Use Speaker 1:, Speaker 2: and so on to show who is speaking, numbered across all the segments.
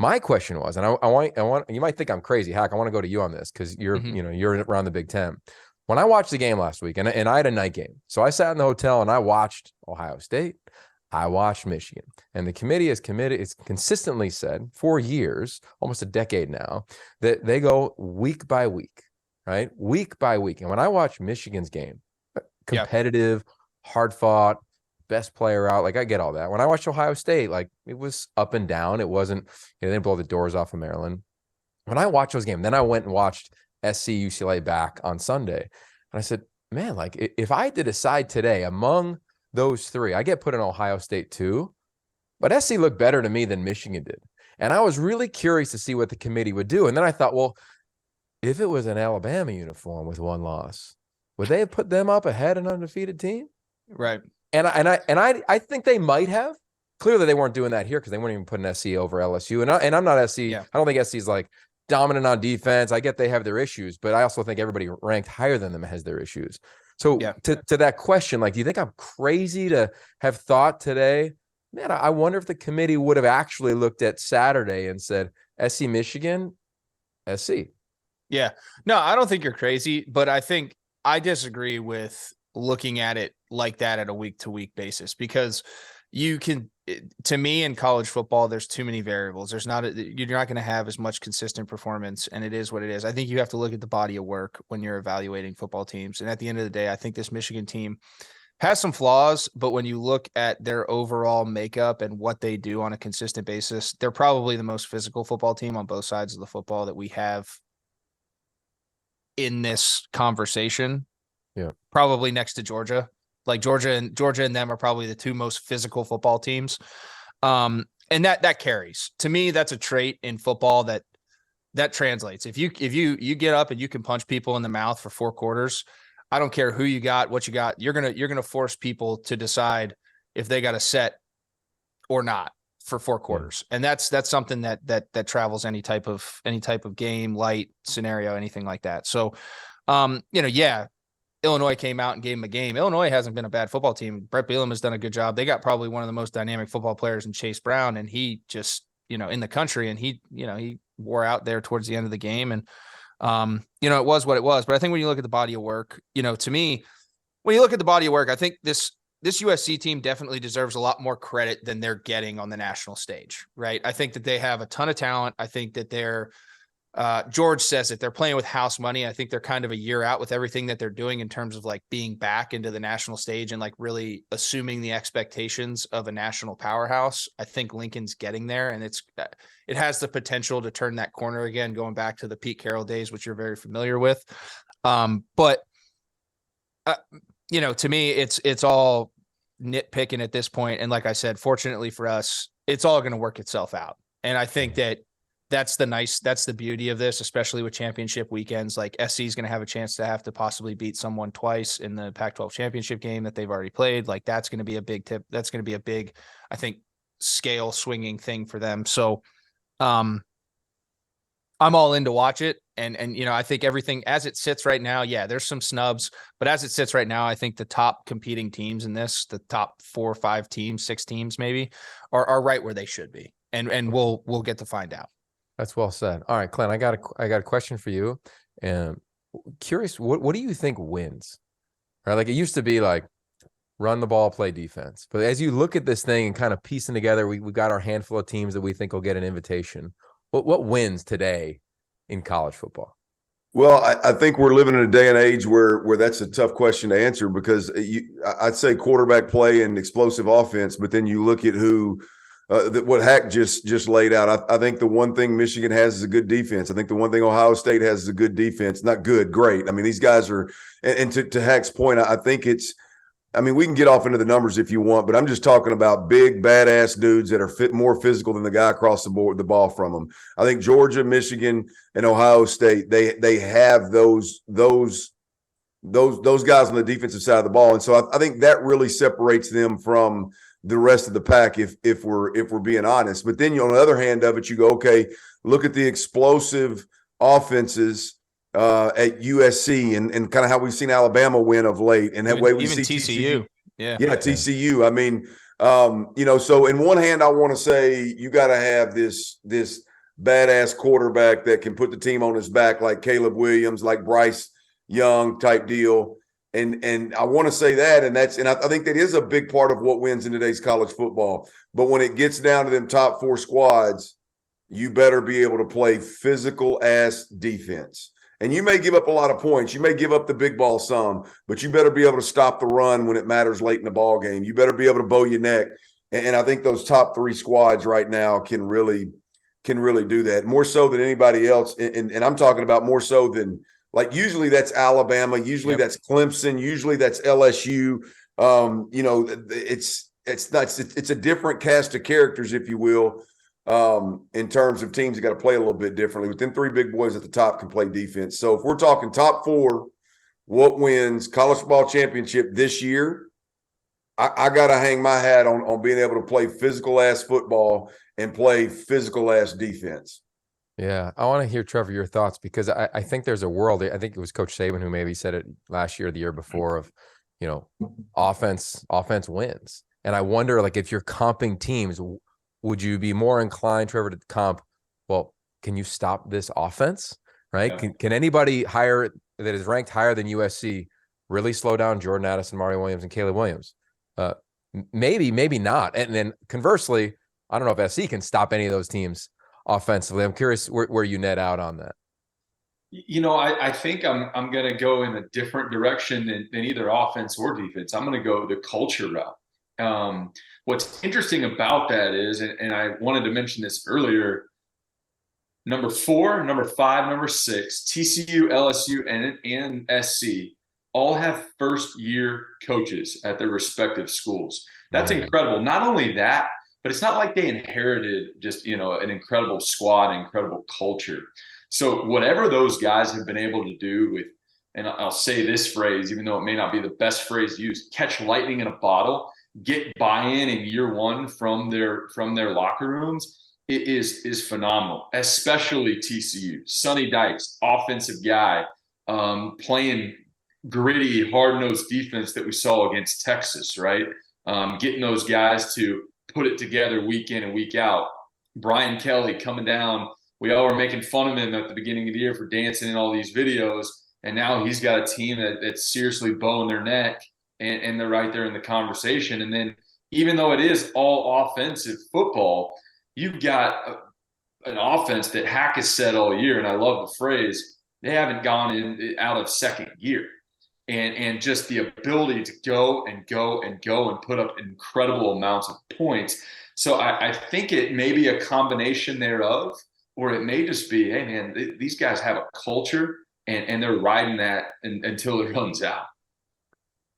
Speaker 1: My question was, and I want, you might think I'm crazy, Hack. I want to go to you on this because
Speaker 2: Mhm.
Speaker 1: you're around the Big Ten. When I watched the game last week, and I had a night game, so I sat in the hotel and I watched Ohio State, I watched Michigan, and the committee is committed. It's consistently said for years, almost a decade now, that they go week by week, right, week by week. And when I watch Michigan's game,
Speaker 2: Yeah.
Speaker 1: competitive, hard fought, best player out. Like I get all that. When I watched Ohio State, like it was up and down. It wasn't, they didn't blow the doors off of Maryland. When I watched those games, then I went and watched SC UCLA back on Sunday. And I said, man, like if I had to decide today among those three, I get put in Ohio State too, but SC looked better to me than Michigan did. And I was really curious to see what the committee would do. And then I thought, well, if it was an Alabama uniform with one loss, would they have put them up ahead an undefeated team?
Speaker 2: Right.
Speaker 1: And I think they might have. Clearly, they weren't doing that here because they weren't even putting SC over LSU. And I'm not SC.
Speaker 2: Yeah.
Speaker 1: I don't think SC is like dominant on defense. I get they have their issues, but I also think everybody ranked higher than them has their issues. So
Speaker 2: Yeah.
Speaker 1: to that question, like, do you think I'm crazy to have thought today, man, I wonder if the committee would have actually looked at Saturday and said, SC Michigan, SC.
Speaker 2: Yeah. No, I don't think you're crazy, but I think I disagree with looking at it like that at a week-to-week basis, because you can, to me, in college football, there's too many variables. You're not going to have as much consistent performance, and it is what it is. I think you have to look at the body of work when you're evaluating football teams. And at the end of the day, I think this Michigan team has some flaws, but when you look at their overall makeup and what they do on a consistent basis, they're probably the most physical football team on both sides of the football that we have in this conversation.
Speaker 1: Yeah.
Speaker 2: Probably next to Georgia. Like Georgia and them are probably the two most physical football teams. And that carries. To me, that's a trait in football that translates. If you get up and you can punch people in the mouth for 4 quarters, I don't care who you got, what you got, you're gonna force people to decide if they got a set or not for 4 quarters. And that's something that travels any type of game, light scenario, anything like that. So Illinois came out and gave them a game. Illinois hasn't been a bad football team. Brett Bielema has done a good job. They got probably one of the most dynamic football players in Chase Brown, and he just, in the country, and he wore out there towards the end of the game. And, it was what it was. But I think when you look at the body of work, to me, when you look at the body of work, I think this USC team definitely deserves a lot more credit than they're getting on the national stage, right? I think that they have a ton of talent. I think that they're, George says that they're playing with house money. I think they're kind of a year out with everything that they're doing in terms of like being back into the national stage and like really assuming the expectations of a national powerhouse. I think Lincoln's getting there, and it has the potential to turn that corner again, going back to the Pete Carroll days, which you're very familiar with. But to me, it's all nitpicking at this point. And like I said, fortunately for us, it's all going to work itself out. And I think that's the beauty of this, especially with championship weekends. Like SC is going to have a chance to have to possibly beat someone twice in the Pac-12 championship game that they've already played. Like that's going to be a big tip. That's going to be a big, I think, scale swinging thing for them. So, I'm all in to watch it. And I think everything as it sits right now, yeah, there's some snubs, but as it sits right now, I think the top competing teams in this, the top 4 or 5 teams, 6 teams, maybe are right where they should be. And we'll get to find out.
Speaker 1: That's well said. All right, Clint, I got a question for you. And curious, what do you think wins? Right, like it used to be like run the ball, play defense. But as you look at this thing and kind of piecing together, we got our handful of teams that we think will get an invitation. What wins today in college football?
Speaker 3: Well, I think we're living in a day and age where that's a tough question to answer, because I'd say quarterback play and explosive offense, but then you look at what Hack just laid out. I think the one thing Michigan has is a good defense. I think the one thing Ohio State has is a good defense. Not good, great. I mean, these guys are – and to Hack's point, I think it's – I mean, we can get off into the numbers if you want, but I'm just talking about big, badass dudes that are more physical than the guy across the ball from them. I think Georgia, Michigan, and Ohio State, they have those guys on the defensive side of the ball, and so I think that really separates them from the rest of the pack, if we're being honest. But then on the other hand of it, you go, okay, look at the explosive offenses at USC and kind of how we've seen Alabama win of late, and that way we see
Speaker 2: TCU.
Speaker 3: Yeah, TCU. I mean, so in one hand, I want to say you got to have this badass quarterback that can put the team on his back, like Caleb Williams, like Bryce Young type deal. And I want to say that, and I think that is a big part of what wins in today's college football. But when it gets down to them top 4 squads, you better be able to play physical ass defense. And you may give up a lot of points. You may give up the big ball some, but you better be able to stop the run when it matters late in the ball game. You better be able to bow your neck. And I think those top 3 squads right now can really do that, more so than anybody else. And I'm talking about more so than, like, usually that's Alabama, usually that's Clemson, usually that's LSU. It's a different cast of characters, if you will, in terms of teams that got to play a little bit differently. But them 3 big boys at the top can play defense. So if we're talking top 4, what wins college football championship this year, I got to hang my hat on being able to play physical ass football and play physical ass defense.
Speaker 1: Yeah, I want to hear, Trevor, your thoughts, because I think there's a world. I think it was Coach Saban who maybe said it last year or the year before of, offense wins. And I wonder, like, if you're comping teams, would you be more inclined, Trevor, to comp, well, can you stop this offense, right?
Speaker 4: Yeah.
Speaker 1: Can anybody higher that is ranked higher than USC really slow down Jordan Addison, Mario Williams, and Caleb Williams? Maybe not. And then conversely, I don't know if SC can stop any of those teams offensively. I'm curious where you net out on that.
Speaker 4: I think I'm going to go in a different direction than either offense or defense. I'm going to go the culture route. What's interesting about that is, and I wanted to mention this earlier, number 4, number 5, number 6, TCU, LSU, and SC all have first-year coaches at their respective schools. That's incredible. Not only that, but it's not like they inherited just, an incredible squad, incredible culture. So whatever those guys have been able to do with, and I'll say this phrase, even though it may not be the best phrase used, catch lightning in a bottle, get buy-in in year 1 from their locker rooms, it is phenomenal, especially TCU. Sonny Dykes, offensive guy, playing gritty, hard-nosed defense that we saw against Texas, right? Getting those guys to put it together week in and week out. Brian Kelly coming down. We all were making fun of him at the beginning of the year for dancing in all these videos, and now he's got a team that's seriously bowing their neck, and they're right there in the conversation. And then even though it is all offensive football, you've got an offense that Hack has said all year, and I love the phrase, they haven't gone out of second gear. And just the ability to go and put up incredible amounts of points. So I think it may be a combination thereof, or it may just be, hey, man, these guys have a culture, and they're riding that until it runs out.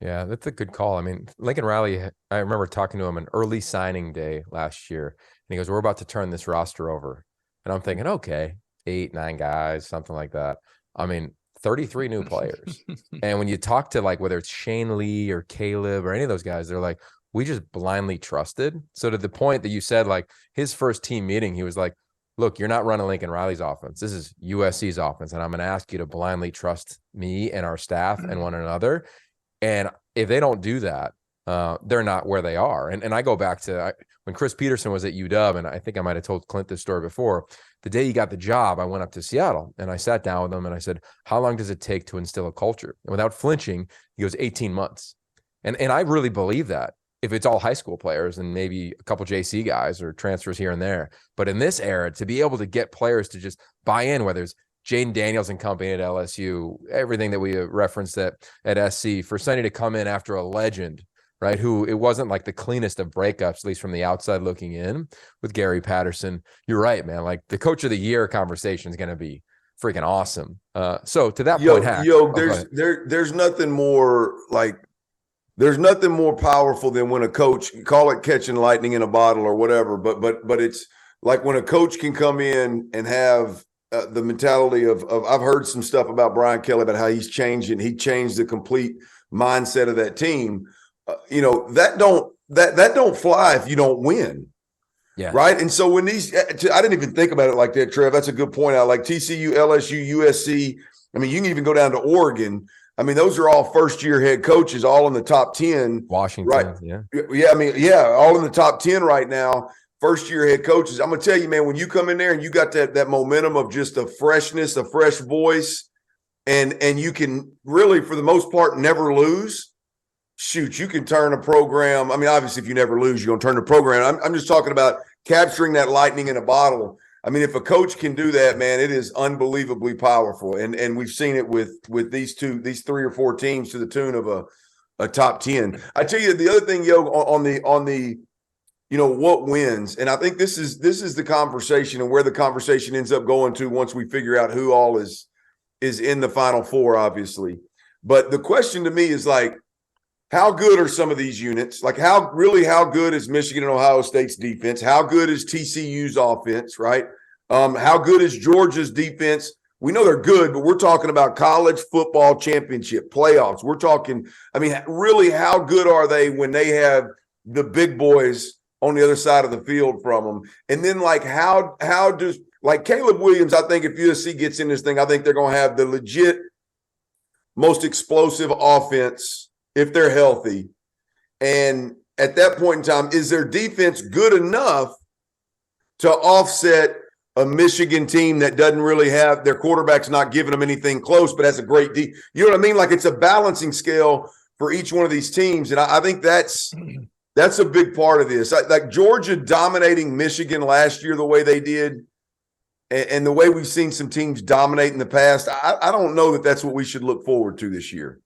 Speaker 1: Yeah, that's a good call. I mean, Lincoln Riley, I remember talking to him an early signing day last year, and he goes, we're about to turn this roster over. And I'm thinking, okay, 8, 9 guys, something like that. I mean, 33 new players. And when you talk to, like, whether it's Shane Lee or Caleb or any of those guys, they're like, we just blindly trusted. So to the point that you said, like, his first team meeting, he was like, look, you're not running Lincoln Riley's offense. This is USC's offense. And I'm going to ask you to blindly trust me and our staff and one another. And if they don't do that, they're not where they are. And I go back to when Chris Peterson was at UW, and I think I might have told Clint this story before. The day he got the job, I went up to Seattle and I sat down with him and I said, how long does it take to instill a culture? And without flinching, he goes, 18 months. And I really believe that if it's all high school players and maybe a couple JC guys or transfers here and there. But in this era, to be able to get players to just buy in, whether it's Jaden Daniels and company at LSU, everything that we referenced at SC, for Sonny to come in after a legend, right? Who it wasn't like the cleanest of breakups, at least from the outside looking in, with Gary Patterson. You're right, man. Like, the coach of the year conversation is going to be freaking awesome. So to that point, Hack,
Speaker 3: there's nothing more there's nothing more powerful than when a coach, call it catching lightning in a bottle or whatever, but it's like when a coach can come in and have the mentality of I've heard some stuff about Brian Kelly about how he's changing. He changed the complete mindset of that team. That don't fly if you don't win.
Speaker 1: Yeah.
Speaker 3: Right. And so when I didn't even think about it like that, Trev. That's a good point out. Like TCU, LSU, USC. I mean, you can even go down to Oregon. I mean, those are all first-year head coaches, all in the top 10.
Speaker 1: Washington,
Speaker 3: right?
Speaker 1: Yeah.
Speaker 3: Yeah. I mean, yeah, all in the top 10 right now first-year head coaches. I'm going to tell you, man, when you come in there and you got that momentum of just a freshness, a fresh voice, and you can really, for the most part, never lose, shoot, you can turn a program. I mean, obviously, if you never lose, you're going to turn the program. I'm just talking about capturing that lightning in a bottle. I mean, if a coach can do that, man, it is unbelievably powerful. And we've seen it with these 3 or 4 teams to the tune of a top 10. I tell you, the other thing, Yo, on the what wins, and I think this is the conversation and where the conversation ends up going to once we figure out who all is in the Final Four, obviously. But the question to me is like, how good are some of these units? Like how good is Michigan and Ohio State's defense? How good is TCU's offense, right? How good is Georgia's defense? We know they're good, but we're talking about college football championship playoffs. We're talking, I mean, really, how good are they when they have the big boys on the other side of the field from them? And then like how does like Caleb Williams, I think if USC gets in this thing, I think they're going to have the legit most explosive offense if they're healthy. And at that point in time, is their defense good enough to offset a Michigan team that doesn't really have their quarterback's not giving them anything close, but has a great you know what I mean? Like it's a balancing scale for each one of these teams. And I think that's a big part of this. Like Georgia dominating Michigan last year the way they did, and the way we've seen some teams dominate in the past, I don't know that that's what we should look forward to this year.